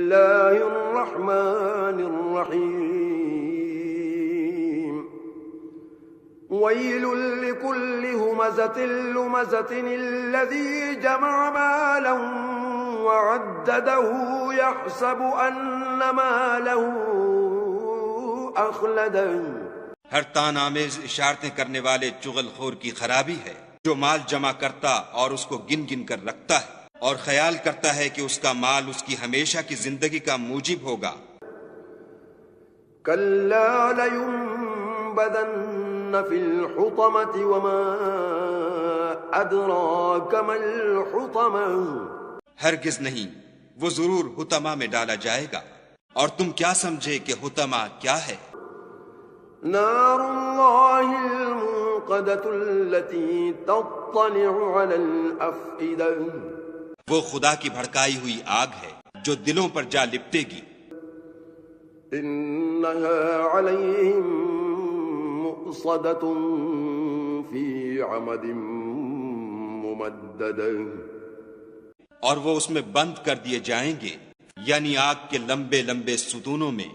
الله الرحمن الرحيم ويل لكل همزة لمزة الذي جمع مالا وعدده يحسب أن ماله أخلده. ہر تان آمیز اشارتیں کرنے والے چغل خور کی خرابی ہے جو مال جمع کرتا اور اس کو گن گن کر رکھتا ہے اور خیال کرتا ہے کہ اس کا مال اس کی ہمیشہ کی زندگی کا موجب ہوگا. كلا لينبذن في الحطمة وما أدراك ما الحطمة. ہرگز نہیں، وہ ضرور حطمہ میں ڈالا جائے گا، اور تم کیا سمجھے کہ حطمہ کیا ہے؟ نار الله الموقدة التي تطلع على الأفئدة. وہ خدا کی بھڑکائی ہوئی آگ ہے جو دلوں پر جا لپٹے گی. انها عليهم مؤصدة في عمد ممددة. اور وہ اس میں بند کر دیے جائیں گے، یعنی آگ کے لمبے لمبے ستونوں میں.